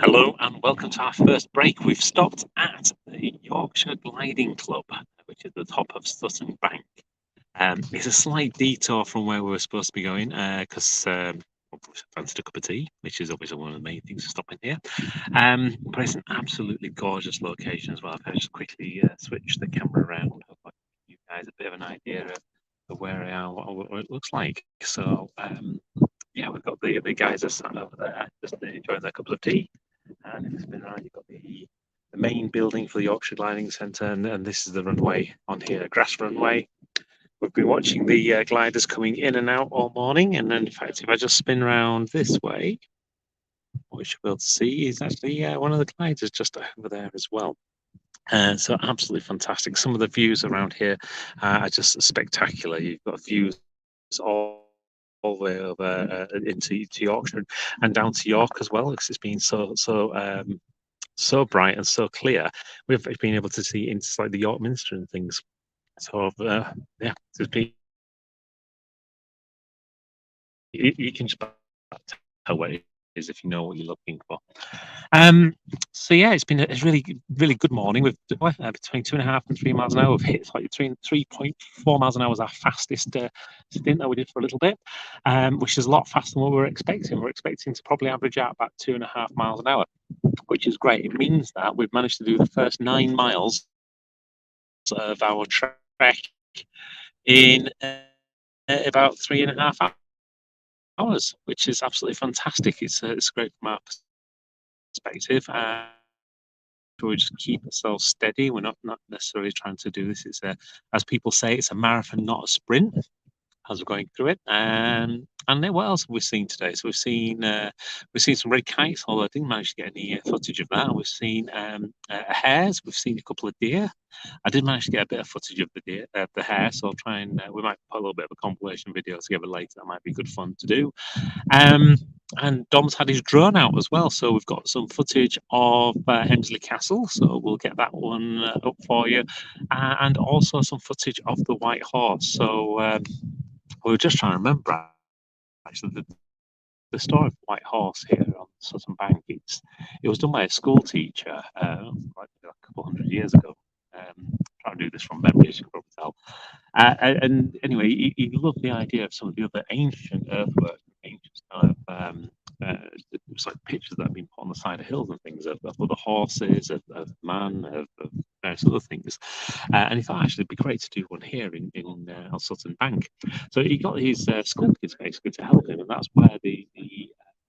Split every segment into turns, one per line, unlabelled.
Hello and welcome to our first break. We've stopped at the Yorkshire Gliding Club, which is at the top of Sutton Bank. It's a slight detour from where we were supposed to be going because I fancied a cup of tea, which is obviously one of the main things for stopping here. But it's an absolutely gorgeous location as well. If I just quickly switch the camera around, I'll give you guys a bit of an idea of where I am, what it looks like. So, yeah, we've got the guys are sat over there just enjoying their cups of tea. And if you spin around, you've got the main building for the Yorkshire Gliding Centre, and this is the runway on here, grass runway. We've been watching the gliders coming in and out all morning, and then in fact, if I just spin around this way, what we should be able to see is actually one of the gliders just over there as well. So absolutely fantastic. Some of the views around here are just spectacular. You've got views all the way over into Yorkshire and down to York as well, because it's been so bright and so clear. We've been able to see into like the York Minster and things. So yeah, it's been, you can just tell where it is if you know what you're looking for. So yeah, it's been a really good morning with between 2.5 and 3 miles an hour. We've hit like between 3.4 miles an hour was our fastest stint that we did for a little bit, which is a lot faster than what we were expecting. We're expecting to probably average out about 2.5 miles an hour, which is great. It means that we've managed to do the first 9 miles of our trek in about 3.5 hours, which is absolutely fantastic. It's great from our perspective. We just keep ourselves steady. We're not necessarily trying to do this. It's as people say, it's a marathon, not a sprint. As we're going through it, and then what else have we seen today? So we've seen some red kites, although I didn't manage to get any footage of that. We've seen hares. We've seen a couple of deer. I did manage to get a bit of footage of the hare, so I'll try and we might put a little bit of a compilation video together later. That might be good fun to do. And Dom's had his drone out as well, so we've got some footage of Helmsley Castle, so we'll get that one up for you, and also some footage of the White Horse. So we were just trying to remember actually the story of the White Horse here on Sutton Bank. It was done by a school teacher like a couple hundred years ago. Trying to do this from memory, as you can probably tell. And anyway, he loved the idea of some of the other ancient earthwork, ancient kind of it was like pictures that have been put on the side of hills and things of other horses, of man, of various other things. And he thought actually it'd be great to do one here in on Sutton Bank. So he got his school kids basically to help him, and that's where the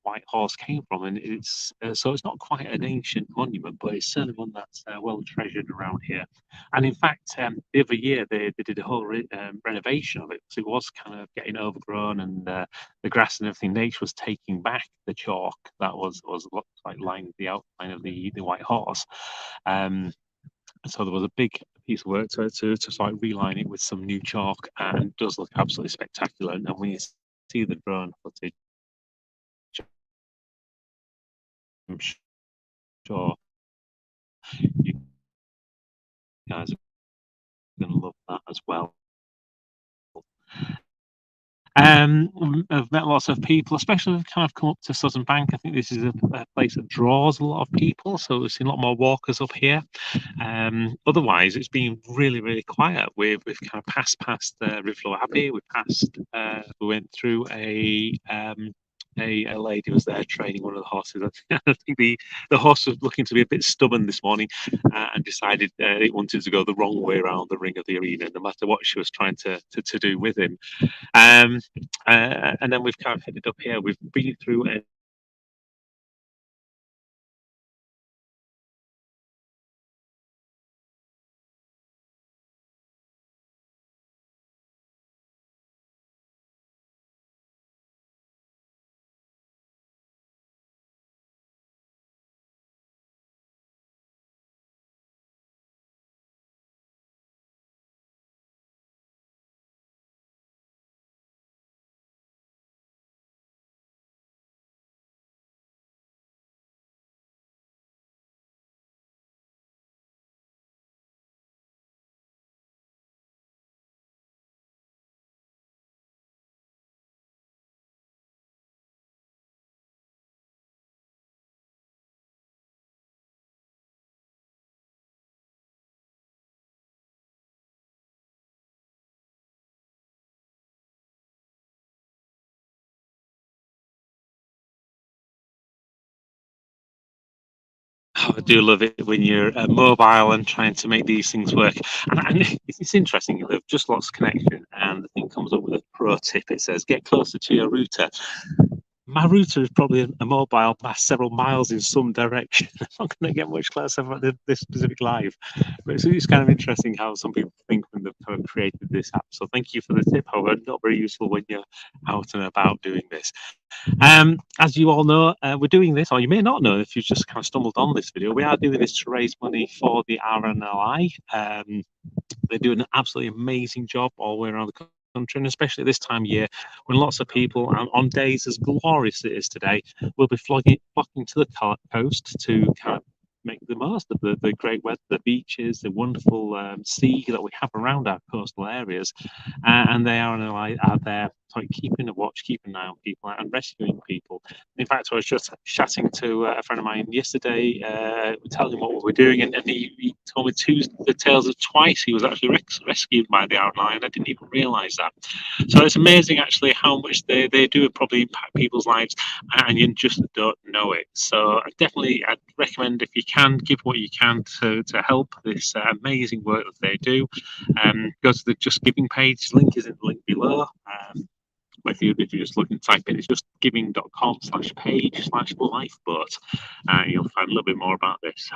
White Horse came from. And so it's not quite an ancient monument, but it's certainly one that's well treasured around here. And in fact, the other year they did a whole renovation of it, because it was kind of getting overgrown, and the grass and everything. Nature was taking back the chalk that was like lining the outline of the White Horse. So there was a big piece of work to sort of reline it with some new chalk, and it does look absolutely spectacular. And when you see the drone footage, I'm sure you guys are going to love that as well. I've met lots of people, especially who've kind of come up to Sutton Bank. I think this is a place that draws a lot of people, so we've seen a lot more walkers up here. Otherwise, it's been really quiet. We've kind of passed Rivlow Abbey. We went through a lady was there training one of the horses. I think the horse was looking to be a bit stubborn this morning, and decided it wanted to go the wrong way around the ring of the arena, no matter what she was trying to do with him. And then we've kind of headed up here. We've been through a Oh, I do love it when you're mobile and trying to make these things work. And it's interesting, you have just lost connection, and the thing comes up with a pro tip. It says, get closer to your router. My router is probably a mobile past several miles in some direction. I'm not going to get much closer for this specific live. But it's kind of interesting how some people think when they've kind of created this app. So thank you for the tip. However, not very useful when you're out and about doing this. As you all know, we're doing this, or you may not know if you've just kind of stumbled on this video. We are doing this to raise money for the RNLI. They do an absolutely amazing job all the way around the country, and especially this time of year when lots of people, on days as glorious as it is today, will be flocking to the coast to kind of make the most of the great weather, the beaches, the wonderful sea that we have around our coastal areas. And they are there keeping a watch, keeping an eye on people and rescuing people. In fact, I was just chatting to a friend of mine yesterday, telling him what we were doing, and he told me the tales of twice he was actually rescued by the RNLI, and I didn't even realise that. So it's amazing actually how much they do probably impact people's lives, and you just don't know it. So I'd recommend, if you can, give what you can to help this amazing work that they do. Go to the Just Giving page. Link is in the link below. If you're just looking, type in, it's just giving.com/page/lifeboat. You'll find a little bit more about this.